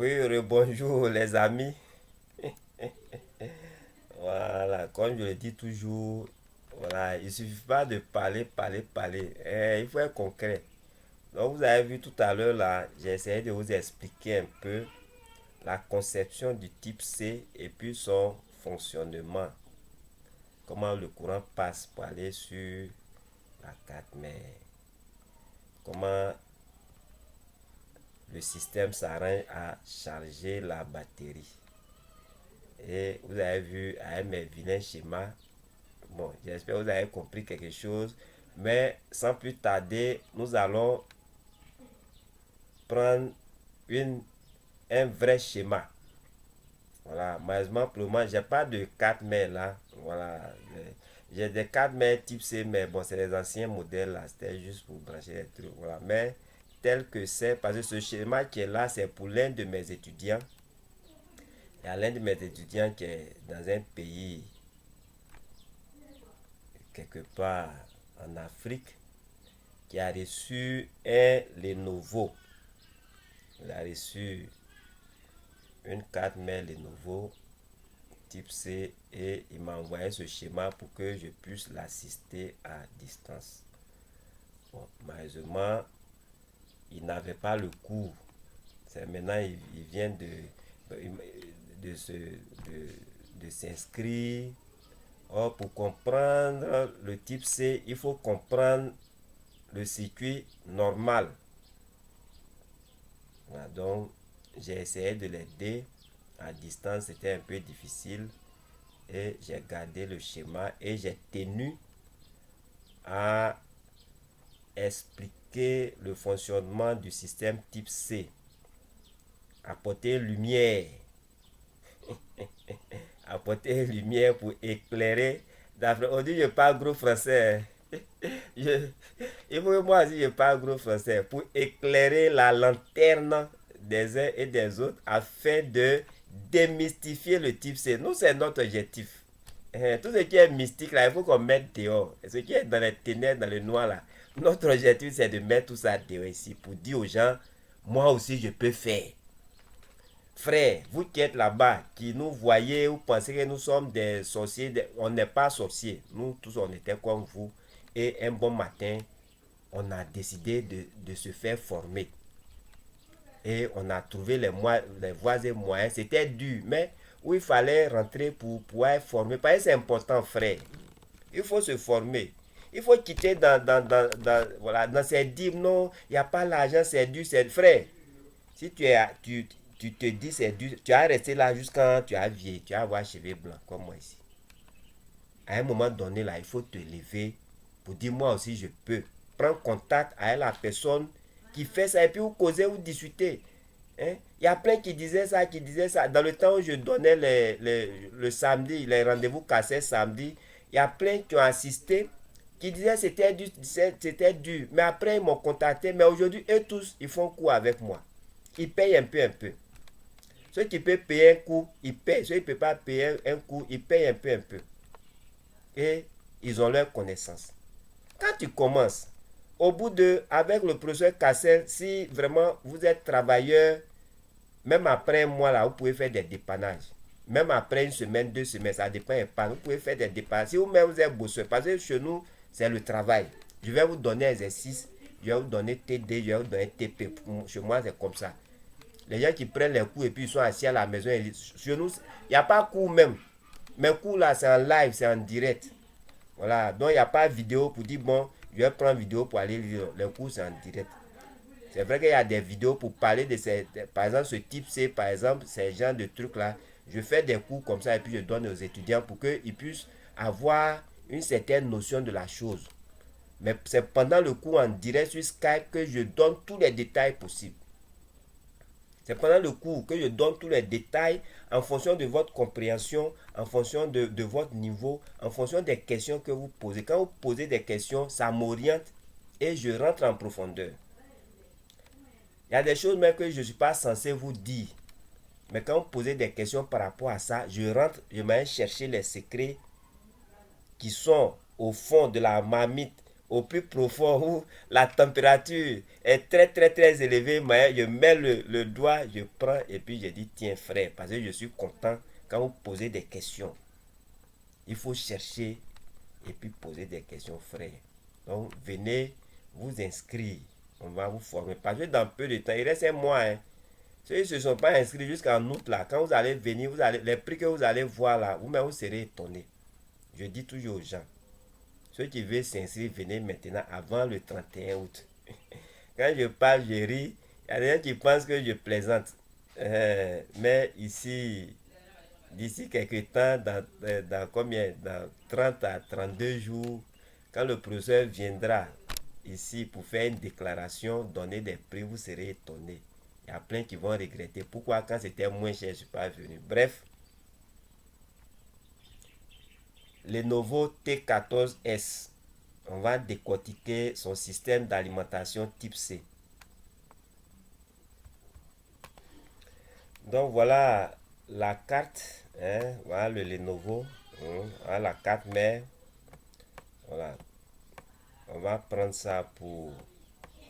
Oui, bonjour les amis. Voilà, comme je le dis toujours, voilà, il suffit pas de parler. Il faut être concret. Donc vous avez vu tout à l'heure là, j'ai essayé de vous expliquer un peu la conception du type C et puis son fonctionnement. Comment le courant passe pour aller sur la carte mère. Comment le système s'arrange à charger la batterie. Et vous avez vu avec mes vilains schémas. Bon, j'espère que vous avez compris quelque chose. Mais sans plus tarder, nous allons prendre une, un vrai schéma. Voilà, malheureusement pour le moment, j'ai pas de 4 mails là. Voilà, j'ai des 4 mails type C, mais bon, c'est les anciens modèles là. C'était juste pour brancher les trucs. Voilà, mais tel que c'est, parce que ce schéma qui est là, c'est pour l'un de mes étudiants. Il y a l'un de mes étudiants qui est dans un pays quelque part en Afrique qui a reçu un Lenovo. Il a reçu une carte mère Lenovo type C et il m'a envoyé ce schéma pour que je puisse l'assister à distance. Bon, malheureusement, il n'avait pas le cours. C'est maintenant, il vient de, se, de s'inscrire. Or, pour comprendre le type C, il faut comprendre le circuit normal. Voilà, donc, j'ai essayé de l'aider à distance, c'était un peu difficile et j'ai gardé le schéma et j'ai tenu à expliquer le fonctionnement du système type C, apporter lumière, apporter lumière pour éclairer. On dit je parle gros français. Je, il faut que moi aussi je parle gros français pour éclairer la lanterne des uns et des autres afin de démystifier le type C. Nous, c'est notre objectif. Tout ce qui est mystique, là, il faut qu'on mette dehors. Et ce qui est dans les ténèbres, dans le noir, là, notre objectif, c'est de mettre tout ça dehors ici pour dire aux gens, moi aussi, je peux faire. Frère, vous qui êtes là-bas, qui nous voyez, vous pensez que nous sommes des sorciers, on n'est pas sorciers. Nous tous, on était comme vous. Et un bon matin, on a décidé de se faire former. Et on a trouvé les voies et moyens. C'était dur, mais où il fallait rentrer pour pouvoir être formé. Parce que c'est important, frère. Il faut se former. Il faut quitter voilà, dans ces dires, non, il n'y a pas l'argent, c'est dur, c'est frère. Si tu te dis c'est dur, tu vas rester là jusqu'à quand tu as vieilli, tu vas avoir cheveux blancs comme moi ici. À un moment donné, là, il faut te lever pour dire moi aussi je peux. Prendre contact avec la personne qui fait ça et puis vous causez ou discuter. Hein? Il y a plein qui disaient ça, qui disaient ça. Dans le temps où je donnais le samedi, les rendez-vous cassés samedi, il y a plein qui ont assisté, qui disaient c'était dur. Mais après, ils m'ont contacté. Mais aujourd'hui, eux tous, ils font coup avec moi. Ils payent un peu, un peu. Ceux qui peuvent payer un coup, ils payent. Ceux qui ne peuvent pas payer un coup, ils payent un peu, un peu. Et ils ont leur connaissance. Quand tu commences, au bout de, avec le professeur Cassel, si vraiment vous êtes travailleur, même après un mois, là, vous pouvez faire des dépannages. Même après une semaine, 2 semaines, ça dépend pas. Vous pouvez faire des dépannages. Si vous-même vous êtes bosseur, parce que chez nous, c'est le travail. Je vais vous donner un exercice, je vais vous donner TD, je vais vous donner TP. Chez moi, c'est comme ça. Les gens qui prennent les cours et puis ils sont assis à la maison. Chez nous, il n'y a pas cours même. Mes cours là, c'est en live, c'est en direct. Voilà. Donc, il n'y a pas de vidéo pour dire, bon, je vais prendre vidéo pour aller lire. Les cours, c'est en direct. C'est vrai qu'il y a des vidéos pour parler de ces, par exemple, ce type C, par exemple, ces genres de trucs-là. Je fais des cours comme ça et puis je donne aux étudiants pour qu'ils puissent avoir une certaine notion de la chose. Mais c'est pendant le cours en direct sur Skype que je donne tous les détails possibles. C'est pendant le cours que je donne tous les détails en fonction de votre compréhension, en fonction de votre niveau, en fonction des questions que vous posez. Quand vous posez des questions, ça m'oriente et je rentre en profondeur. Il y a des choses même que je ne suis pas censé vous dire. Mais quand vous posez des questions par rapport à ça, je rentre, je m'aille chercher les secrets qui sont au fond de la marmite au plus profond où la température est très élevée, mais je mets le doigt, je prends et puis je dis tiens frère, parce que je suis content quand vous posez des questions. Il faut chercher et puis poser des questions frère. Donc venez vous inscrire, on va vous former. Parce que dans peu de temps, il reste un mois. Hein. Ceux qui ne se sont pas inscrits jusqu'en août là, quand vous allez venir, les prix que vous allez voir là, vous-même vous serez étonnés. Je dis toujours aux gens, ceux qui veulent s'inscrire, venez maintenant avant le 31 août. Quand je parle, je ris. Il y a des gens qui pensent que je plaisante. Mais ici, d'ici quelques temps, dans combien? Dans 30 à 32 jours, quand le professeur viendra ici pour faire une déclaration, donner des prix, vous serez étonnés. Il y a plein qui vont regretter. Pourquoi quand c'était moins cher, je ne suis pas venu. Bref, Lenovo T14S. On va décortiquer son système d'alimentation type C. Donc voilà la carte. Hein, voilà le Lenovo. Voilà la carte mère. Voilà. On va prendre ça pour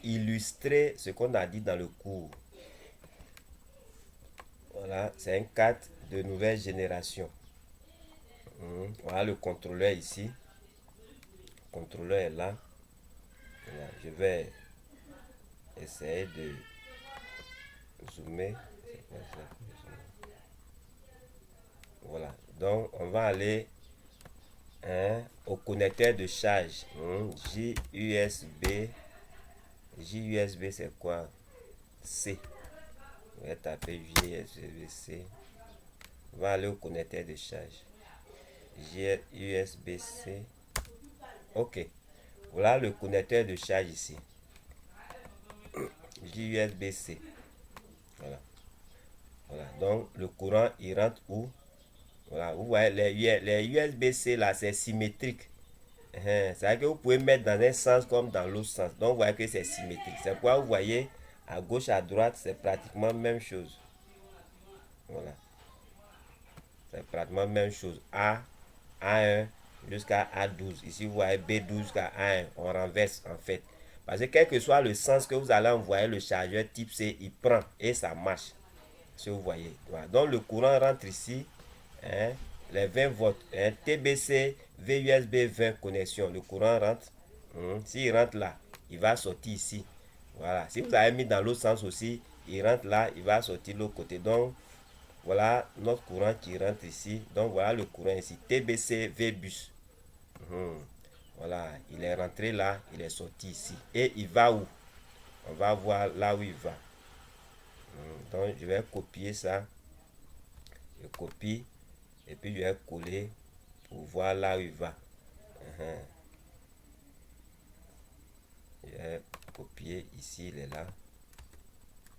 illustrer ce qu'on a dit dans le cours. Voilà, c'est une carte de nouvelle génération. Voilà le contrôleur ici. Le contrôleur est là. Voilà, je vais essayer de zoomer. Voilà, donc on va aller au connecteur de charge. JUSB. JUSB c'est quoi? C. On va taper JUSB-C. On va aller au connecteur de charge. JUSB-C. Ok. Voilà le connecteur de charge ici. JUSB-C. Voilà. Voilà. Donc le courant il rentre où? Voilà. Vous voyez les USB-C là c'est symétrique. C'est-à-dire que vous pouvez mettre dans un sens comme dans l'autre sens. Donc vous voyez que c'est symétrique. C'est pourquoi vous voyez à gauche, à droite, c'est pratiquement la même chose. Voilà. C'est pratiquement la même chose. A1 jusqu'à A12. Ici, vous voyez B12 jusqu'à A1. On renverse en fait. Parce que quel que soit le sens que vous allez envoyer le chargeur type C, il prend et ça marche. Si vous voyez. Voilà. Donc le courant rentre ici. Les 20 volts. TBC VUSB 20 connexion. Le courant rentre. S'il rentre là, il va sortir ici. Voilà. Si vous avez mis dans l'autre sens aussi, il rentre là, il va sortir de l'autre côté. Donc, voilà notre courant qui rentre ici. Donc, voilà le courant ici. TBC VBus. Voilà. Il est rentré là, il est sorti ici. Et il va où? On va voir là où il va. Donc, je vais copier ça. Je copie. Et puis, je vais coller pour voir là où il va. Je vais copier ici, il est là.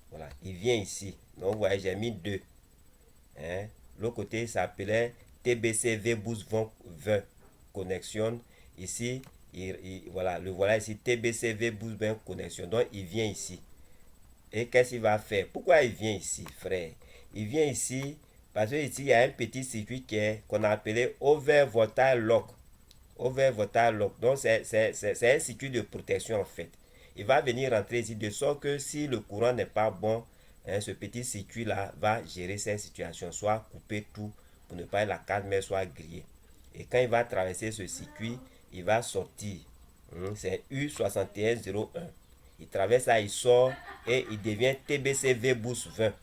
Voilà, il vient ici. Donc, vous voyez, j'ai mis 2. L'autre côté, ça s'appelait TBC VBoost 20 connexion. Ici, voilà, le voilà ici, TBC VBoost 20 connexion. Donc, il vient ici. Et qu'est-ce qu'il va faire? Pourquoi il vient ici, frère? Il vient ici parce que ici, il y a un petit circuit qu'on a appelé Over Voltage Lock. Over Voltage Lock. Donc, c'est un circuit de protection, en fait. Il va venir rentrer ici de sorte que si le courant n'est pas bon, ce petit circuit là va gérer cette situation, soit couper tout pour ne pas que la carte mère soit grillée. Et quand il va traverser ce circuit, il va sortir. C'est U6101. Il traverse ça, il sort et il devient TBC VBoost 20.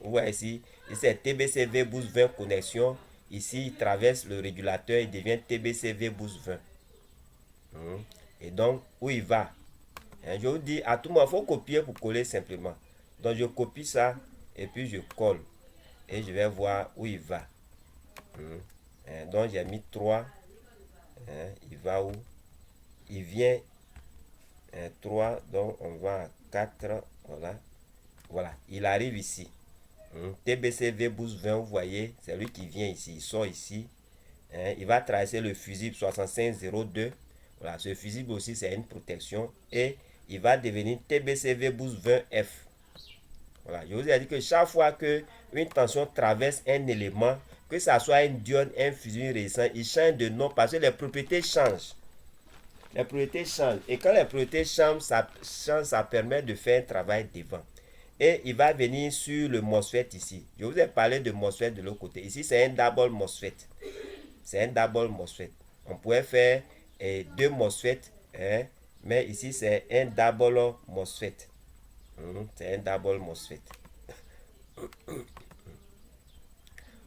Vous voyez ici, c'est TBC VBoost 20 connexion. Ici, il traverse le régulateur, il devient TBC VBoost 20. Et donc, où il va? Je vous dis, à tout moment, il faut copier pour coller simplement. Donc, je copie ça et puis je colle. Et je vais voir où il va. Donc, j'ai mis 3. Il va où? Il vient 3. Donc, on va à 4. Voilà. Voilà. Il arrive ici. TBC VBoost 20, vous voyez, c'est lui qui vient ici. Il sort ici. Il va traverser le fusible 6502. Voilà. Ce fusible aussi, c'est une protection. Et il va devenir TBC VBoost 20F. Voilà, je vous ai dit que chaque fois qu'une tension traverse un élément, que ce soit une diode, un fusible résistant, il change de nom parce que les propriétés changent. Les priorités changent. Et quand les priorités changent, ça permet de faire un travail devant. Et il va venir sur le MOSFET ici. Je vous ai parlé de MOSFET de l'autre côté. Ici, c'est un double MOSFET. C'est un double MOSFET. On pourrait faire deux MOSFET, hein, mais ici, c'est un double MOSFET. C'est un double MOSFET.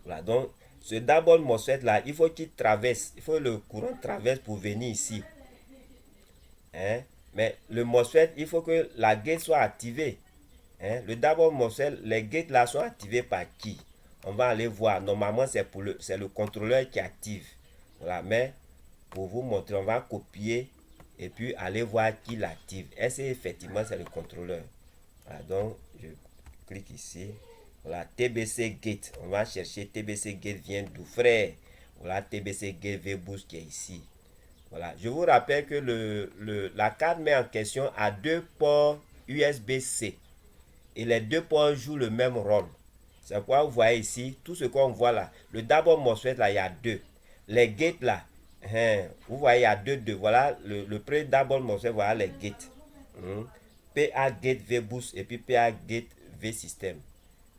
Voilà, donc ce double MOSFET là, il faut qu'il traverse, il faut que le courant traverse pour venir ici. Hein? Mais le MOSFET, il faut que la gate soit activée. Hein? Le double MOSFET, les gates là sont activés par qui? On va aller voir. Normalement, c'est le contrôleur qui active. Voilà, mais pour vous montrer, on va copier et puis aller voir qui l'active. Est-ce qu'effectivement c'est le contrôleur? Voilà, donc je clique ici. Voilà, TBC Gate. On va chercher TBC Gate vient d'où, frère? Voilà, TBC Gate VBoost qui est ici. Voilà, je vous rappelle que la carte met en question à deux ports USB-C. Et les deux ports jouent le même rôle. C'est pourquoi vous voyez ici, tout ce qu'on voit là. Le double MOSFET là, il y a deux. Les gates là, vous voyez, il y a deux. Voilà, le premier double MOSFET, voilà les gates. PA Gate VBoost et puis PA Gate V-System.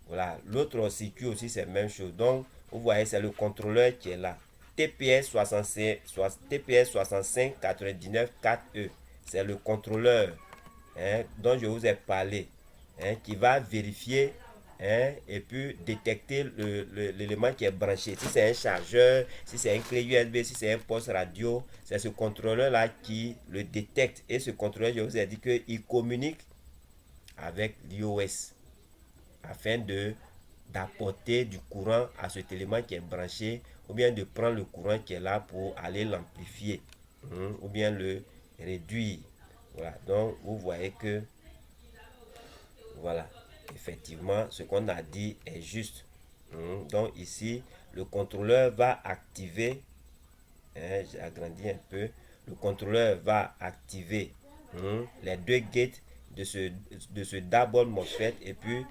Voilà, l'autre circuit aussi, c'est la même chose. Donc, vous voyez, c'est le contrôleur qui est là. TPS 6599 4E. C'est le contrôleur dont je vous ai parlé, qui va vérifier et puis détecter l'élément qui est branché. Si c'est un chargeur, si c'est une clé USB, si c'est un poste radio, c'est ce contrôleur-là qui le détecte. Et ce contrôleur, je vous ai dit qu'il communique avec l'iOS afin d'apporter du courant à cet élément qui est branché, ou bien de prendre le courant qui est là pour aller l'amplifier, ou bien le réduire. Voilà, donc vous voyez que voilà, effectivement ce qu'on a dit est juste. Donc ici le contrôleur va activer, j'ai agrandi un peu, le contrôleur va activer les deux gates de ce double MOSFET, et puis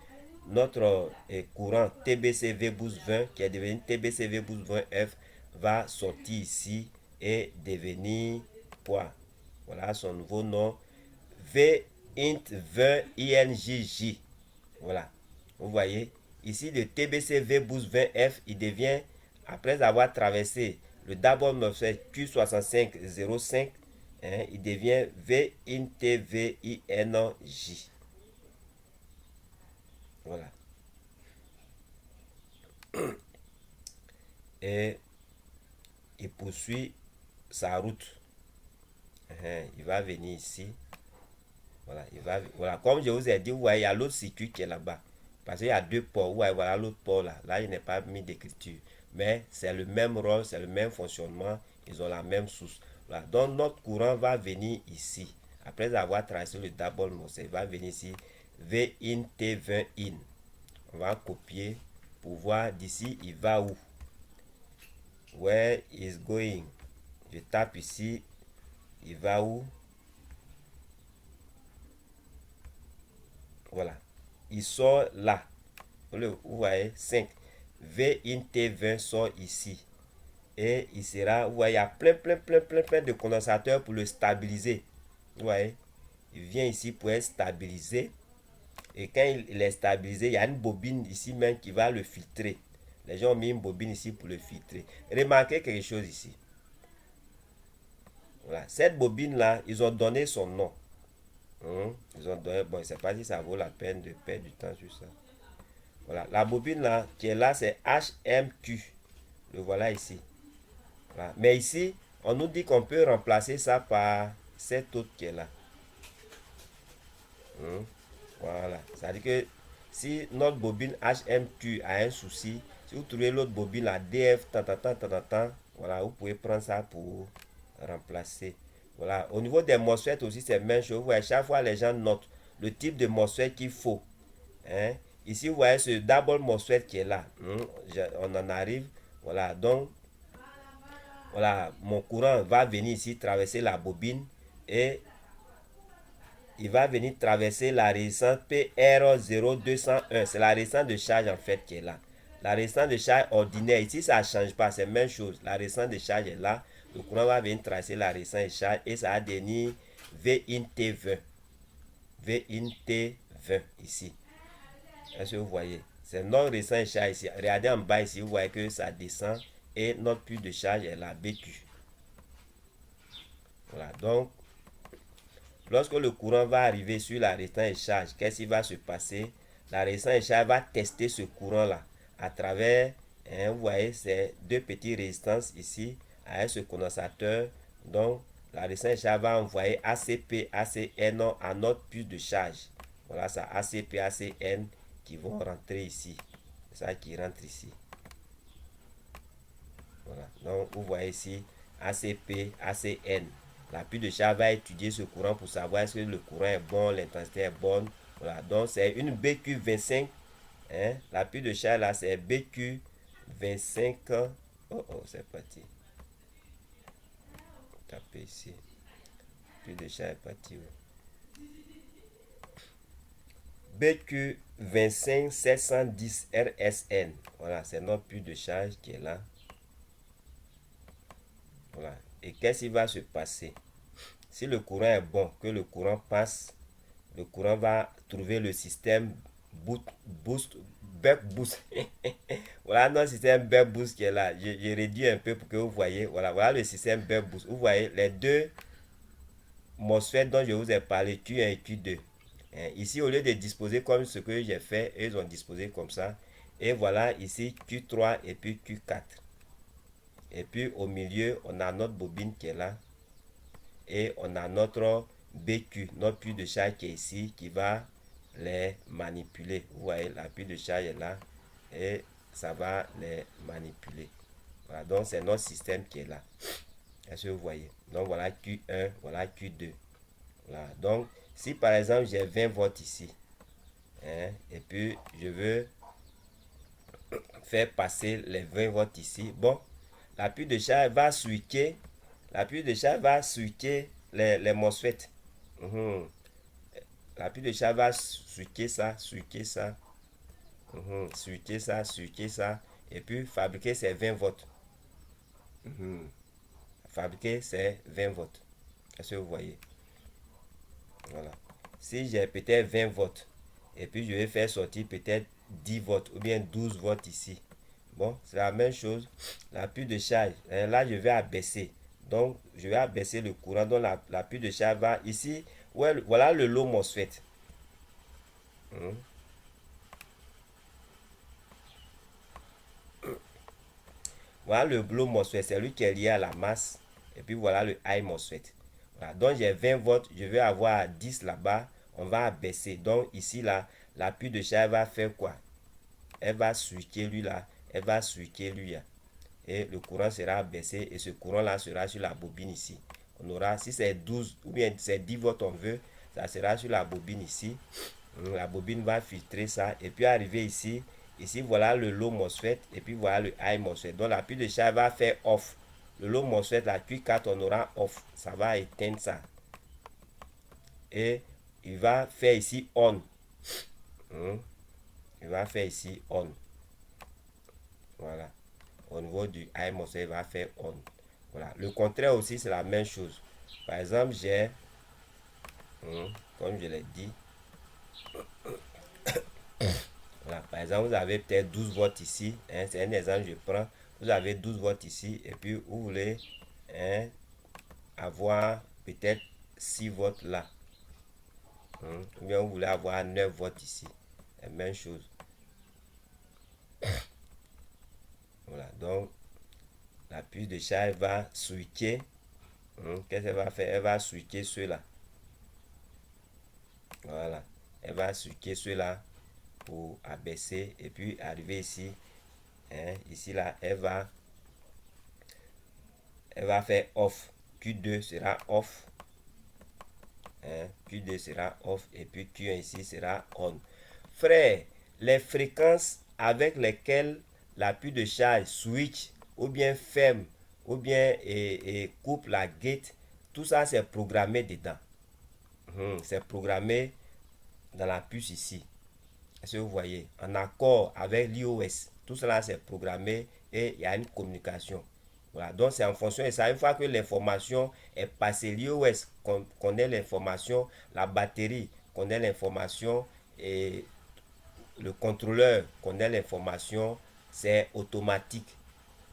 notre courant TBC VBoost 20 qui est devenu TBC VBoost 20F va sortir ici et devenir quoi? Voilà son nouveau nom, VINT 20 INJJ. Voilà, vous voyez ici le TBC VBoost 20F, il devient, après avoir traversé le double MOSFET Q6505, il devient VINT-VINJ. Voilà. Et il poursuit sa route. Il va venir ici. Voilà, voilà, comme je vous ai dit, vous voyez, il y a l'autre circuit qui est là-bas. Parce qu'il y a deux ports. Vous voyez, voilà l'autre port là. Là, il n'est pas mis d'écriture. Mais c'est le même rôle, c'est le même fonctionnement. Ils ont la même source. Voilà. Donc, notre courant va venir ici. Après avoir tracé le double MOSFET, il va venir ici. VIN T20 IN. On va copier pour voir d'ici, il va où? Where is going? Je tape ici. Il va où? Voilà. Il sort là. Vous voyez, 5. VINT20 sort ici. Et il sera, vous voyez, il y a plein de condensateurs pour le stabiliser. Vous voyez, il vient ici pour être stabilisé. Et quand il est stabilisé, il y a une bobine ici même qui va le filtrer. Les gens ont mis une bobine ici pour le filtrer. Remarquez quelque chose ici. Voilà, cette bobine là, ils ont donné son nom. Ils ont donné, bon, je ne sais pas si ça vaut la peine de perdre du temps sur ça. Voilà, la bobine là, qui est là, c'est HMQ. Le voilà ici. Voilà. Mais ici, on nous dit qu'on peut remplacer ça par cette autre qui est là. Voilà, c'est-à-dire que si notre bobine HMQ a un souci, si vous trouvez l'autre bobine, la DF, voilà, vous pouvez prendre ça pour remplacer. Voilà, au niveau des MOSFET aussi, c'est la même chose. Vous voyez, chaque fois, les gens notent le type de MOSFET qu'il faut. Ici, vous voyez ce double MOSFET qui est là. On en arrive. Voilà, donc, voilà, mon courant va venir ici, traverser la bobine et il va venir traverser la résistance PR0201. C'est la résistance de charge en fait qui est là. La résistance de charge ordinaire, ici ça ne change pas, c'est la même chose. La résistance de charge est là. le courant va venir tracer la résistance et charge et ça va devenir V in T20. V in T20 ici. Est-ce que vous voyez? C'est notre résistance et charge ici. Regardez en bas ici, vous voyez que ça descend et notre puits de charge est la BQ. Voilà, donc lorsque le courant va arriver sur la résistance et charge, qu'est-ce qui va se passer? La résistance et charge va tester ce courant-là à travers, vous voyez, ces deux petites résistances ici, avec ce condensateur. Donc, la résistance et charge va envoyer ACP, ACN à notre puits de charge. Voilà, ça ACP, ACN qui vont rentrer ici. C'est ça qui rentre ici. Voilà, donc vous voyez ici, ACP, ACN. La puits de charge va étudier ce courant pour savoir est-ce que le courant est bon, l'intensité est bonne. Voilà, donc c'est une BQ25. La puits de charge là, c'est BQ25. Oh, c'est parti. Tapez ici. Puits de charge est parti. BQ25 710 RSN. Voilà, c'est notre puits de charge qui est là. Voilà. Et qu'est-ce qui va se passer? Si le courant est bon, que le courant passe, le courant va trouver le système buck boost. Voilà notre système buck boost qui est là. Je réduis un peu pour que vous voyez. Voilà le système buck boost. Vous voyez les deux MOSFET dont je vous ai parlé, Q1 et Q2. Ici, au lieu de disposer comme ce que j'ai fait, ils ont disposé comme ça. Et voilà ici Q3 et puis Q4. Et puis au milieu, on a notre bobine qui est là. Et on a notre BQ, notre puits de charge qui est ici, qui va les manipuler. Vous voyez, la puits de charge est là. Et ça va les manipuler. Voilà, donc c'est notre système qui est là. Est-ce que vous voyez? Donc voilà Q1, voilà Q2. Voilà, donc si par exemple j'ai 20 volts ici, et puis je veux faire passer les 20 volts ici, bon, la puits de charge va switcher. La puits de charge va switcher les MOSFET. La puits de charge va switcher ça, switcher ça, switcher ça, switcher ça, et puis fabriquer ces 20 volts. Fabriquer ces 20 volts. Est-ce que vous voyez? Voilà. Si j'ai peut-être 20 volts, et puis je vais faire sortir peut-être 10 volts ou bien 12 volts ici. Bon, c'est la même chose. La puits de charge, là je vais abaisser. Donc, je vais abaisser le courant. Donc, la puits de charge va ici. Ouais, voilà le low MOSFET. Voilà le low MOSFET. C'est lui qui est lié à la masse. Et puis, voilà le high MOSFET. Voilà. Donc, j'ai 20 volts. Je vais avoir 10 là-bas. On va abaisser. Donc, ici, là, la puits de charge va faire quoi? Elle va switcher lui là. Elle va switcher lui là. Et le courant sera baissé et ce courant là sera sur la bobine ici. On aura, si c'est 12 ou bien c'est 10 volts on veut, ça sera sur la bobine ici. La bobine va filtrer ça et puis arriver ici. Ici voilà le low MOSFET et puis voilà le high MOSFET. Donc la puits de charge va faire off. Le low MOSFET, la Q4 on aura off. Ça va éteindre ça. Et il va faire ici on. Il va faire ici on. Voilà. Au niveau du high MOSFET, va faire on. Voilà. Le contraire aussi, c'est la même chose. Par exemple, j'ai, comme je l'ai dit, voilà. Par exemple, vous avez peut-être 12 volts ici. C'est un exemple que je prends. Vous avez 12 volts ici et puis vous voulez avoir peut-être 6 volts là. Ou bien vous voulez avoir 9 volts ici. La même chose. Voilà. Donc, la puits de charge va switcher. Qu'est-ce qu'elle va faire? Elle va switcher ceux-là. Voilà. Elle va switcher ceux-là pour abaisser et puis arriver ici. Ici là, elle va faire off. Q2 sera off. Q2 sera off et puis Q1 ici sera on. Frère, les fréquences avec lesquelles la puits de charge switch ou bien ferme ou bien et coupe la gate, tout ça c'est programmé dedans. C'est programmé dans la puce ici. Est-ce que vous voyez? En accord avec l'iOS. Tout cela c'est programmé et il y a une communication. Voilà, donc c'est en fonction de ça. Une fois que l'information est passée, l'iOS connaît l'information, la batterie connaît l'information et le contrôleur connaît l'information, c'est automatique.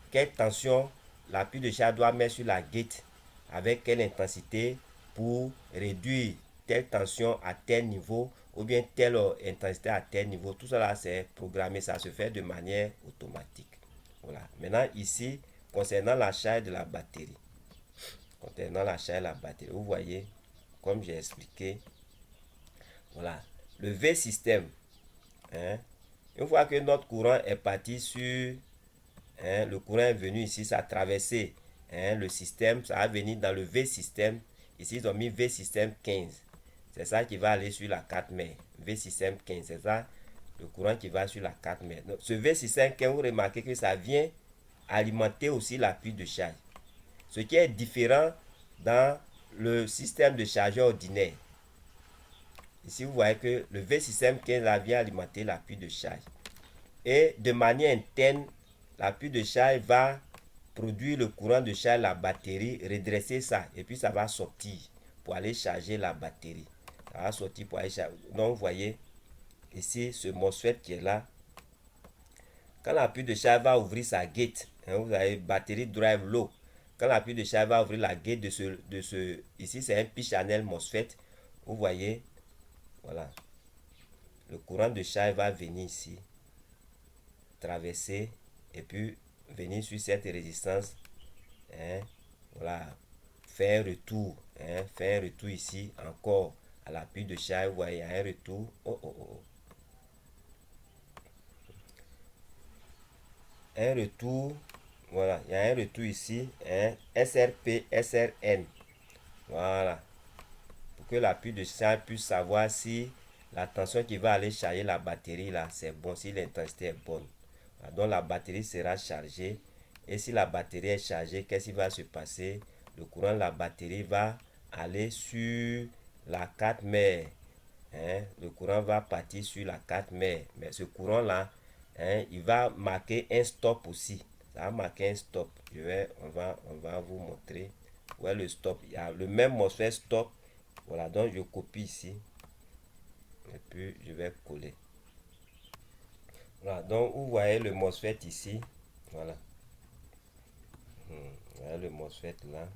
Quelle tension la pile de charge doit mettre sur la gate, avec quelle intensité pour réduire telle tension à tel niveau ou bien telle intensité à tel niveau. Tout cela c'est programmé, ça se fait de manière automatique. Voilà. Maintenant ici, concernant la charge de la batterie. Concernant la charge de la batterie, vous voyez, comme j'ai expliqué, voilà, le V-système, hein, une fois que notre courant est parti sur, hein, le courant est venu ici, ça a traversé, hein, le système, ça va venir dans le V-système. Ici, ils ont mis V-système 15. C'est ça qui va aller sur la 4 mètres. V-système 15, c'est ça, le courant qui va sur la 4 mètres. Donc, ce V-système 15, vous remarquez que ça vient alimenter aussi la pile de charge. Ce qui est différent dans le système de chargeur ordinaire. Ici, vous voyez que le V-système 15 là vient alimenter la pile de charge. Et de manière interne, la pile de charge va produire le courant de charge, la batterie, redresser ça. Et puis ça va sortir pour aller charger la batterie. Ça va sortir pour aller charger. Donc vous voyez, ici, ce MOSFET qui est là, quand la pile de charge va ouvrir sa gate, hein, vous avez batterie drive low. Quand la pile de charge va ouvrir la gate ici c'est un P-channel MOSFET. Vous voyez, voilà. Le courant de charge va venir ici, traverser et puis venir sur cette résistance, hein, voilà, faire un retour, hein, faire un retour ici encore à la pile de charge. Vous voyez, il y a un retour. Un retour, voilà, il y a un retour ici, hein, SRP, SRN, voilà, pour que la pile de charge puisse savoir si la tension qui va aller charger la batterie là, c'est bon, si l'intensité est bonne. Voilà, donc la batterie sera chargée, et si la batterie est chargée, qu'est-ce qui va se passer? Le courant de la batterie va aller sur la 4 mètres, hein, le courant va partir sur la 4 mètres, mais ce courant là, hein, il va marquer un stop aussi. Ça va marquer un stop. On va vous montrer où est le stop. Il y a le même MOSFET stop. Voilà, donc je copie ici. Et puis je vais coller. Voilà, donc vous voyez le MOSFET ici. Voilà. Voilà le MOSFET là.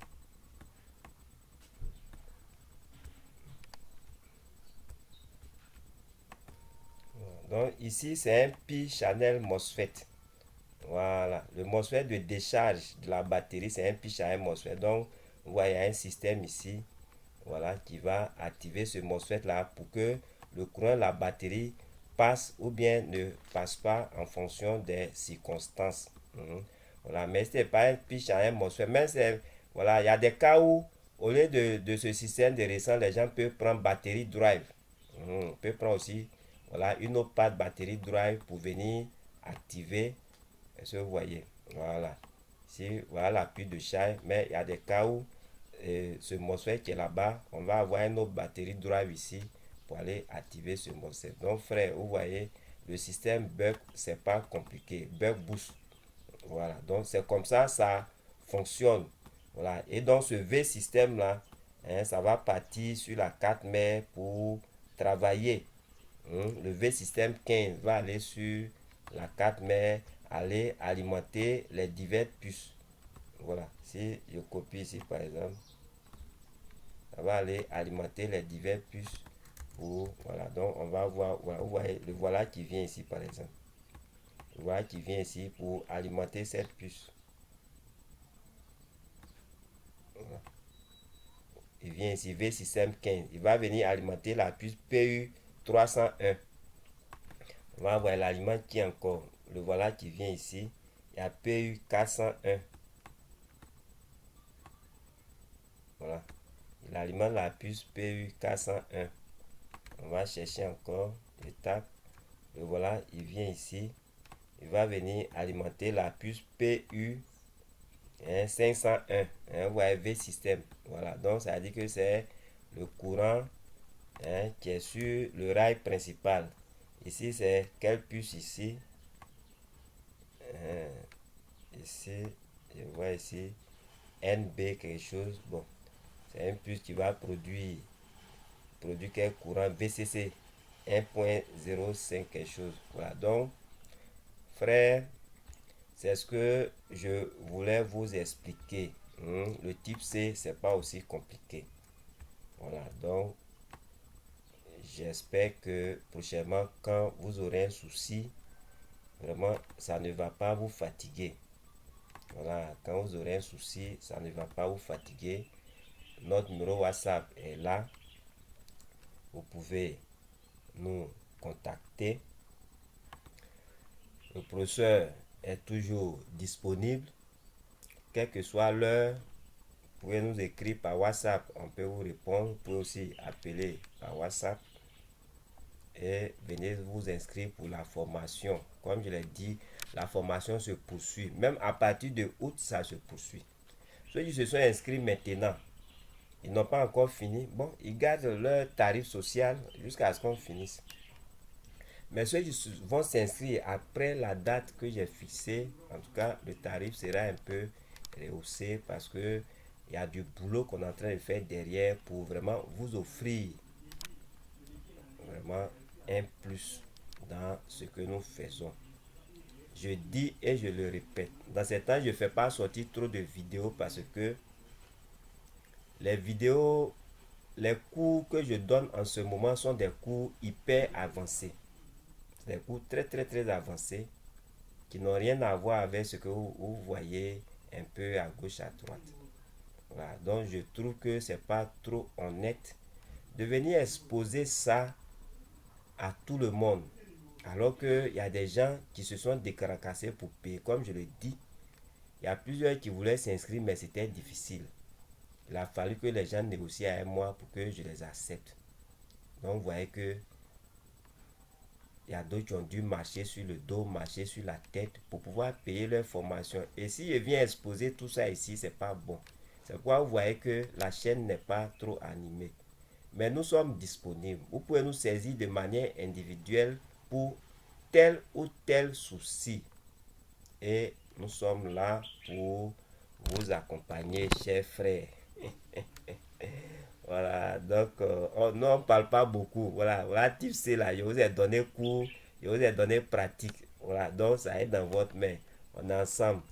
Voilà. Donc ici c'est un P-channel MOSFET. Voilà, le MOSFET de décharge de la batterie, c'est un P-channel MOSFET. Donc, vous voyez, il y a un système ici, voilà, qui va activer ce MOSFET là pour que le courant de la batterie passe ou bien ne passe pas en fonction des circonstances. Voilà, mais ce n'est pas un P-channel MOSFET. Mais c'est, voilà, il y a des cas où, au lieu de ce système de récent, les gens peuvent prendre batterie drive. On peut prendre aussi, voilà, une autre part de batterie drive pour venir activer. Est-ce que vous voyez? Voilà. Ici, voilà la pile de charge. Mais il y a des cas où ce MOSFET qui est là-bas, on va avoir une autre batterie drive ici pour aller activer ce MOSFET. Donc, frère, vous voyez, le système bug, c'est pas compliqué. Bug boost. Voilà. Donc, c'est comme ça fonctionne. Voilà. Et dans ce V-système là, hein, ça va partir sur la 4 mètres pour travailler. Le V-système 15 va aller sur la 4 mètres, aller alimenter les diverses puces. Voilà, si je copie ici par exemple, ça va aller alimenter les diverses puces pour, voilà, donc on va voir, voilà, vous voyez, le voilà qui vient ici par exemple. Le voilà qui vient ici pour alimenter cette puce. Voilà. Il vient ici, V système 15. Il va venir alimenter la puce PU 301. On va voir l'aliment qui est encore. Le voilà qui vient ici. Il y a PU 401. Voilà. Il alimente la puce PU 401. On va chercher encore. Je tape. Le voilà, il vient ici. Il va venir alimenter la puce PU 501. Vous voyez V système. Voilà. Donc ça veut dire que c'est le courant, qui est sur le rail principal. Ici c'est quelle puce ici? Ici Je vois ici NB quelque chose. Bon, c'est un puce qui va produire quel courant VCC 1.05 quelque chose. Voilà, donc, frère, c'est ce que je voulais vous expliquer. Le type C, c'est pas aussi compliqué. Voilà, donc, j'espère que prochainement, quand vous aurez un souci, vraiment, ça ne va pas vous fatiguer. Voilà, quand vous aurez un souci, ça ne va pas vous fatiguer. Notre numéro WhatsApp est là. Vous pouvez nous contacter. Le professeur est toujours disponible. Quelle que soit l'heure, vous pouvez nous écrire par WhatsApp. On peut vous répondre. Vous pouvez aussi appeler par WhatsApp. Et venez vous inscrire pour la formation. Comme je l'ai dit, la formation se poursuit. Même à partir de août, ça se poursuit. Ceux qui se sont inscrits maintenant, ils n'ont pas encore fini. Bon, ils gardent leur tarif social jusqu'à ce qu'on finisse. Mais ceux qui vont s'inscrire après la date que j'ai fixée, en tout cas, le tarif sera un peu rehaussé parce que il y a du boulot qu'on est en train de faire derrière pour vraiment vous offrir vraiment un plus dans ce que nous faisons. Je dis et je le répète, dans ces temps, je ne fais pas sortir trop de vidéos parce que les vidéos, les cours que je donne en ce moment sont des cours hyper avancés. Des cours très très très avancés qui n'ont rien à voir avec ce que vous voyez un peu à gauche, à droite. Voilà, donc je trouve que c'est pas trop honnête de venir exposer ça à tout le monde. Alors qu'il y a des gens qui se sont décaracassés pour payer. Comme je le dis, il y a plusieurs qui voulaient s'inscrire, mais c'était difficile. Il a fallu que les gens négocient avec moi pour que je les accepte. Donc vous voyez que il y a d'autres qui ont dû marcher sur le dos, marcher sur la tête pour pouvoir payer leur formation. Et si je viens exposer tout ça ici, c'est pas bon. C'est pourquoi vous voyez que la chaîne n'est pas trop animée. Mais nous sommes disponibles. Vous pouvez nous saisir de manière individuelle pour tel ou tel souci. Et nous sommes là pour vous accompagner, chers frères. Voilà, donc on ne parle pas beaucoup. Voilà, voilà, type C là, je vous ai donné cours, je vous ai donné pratique. Voilà, donc ça est dans votre main. On est ensemble.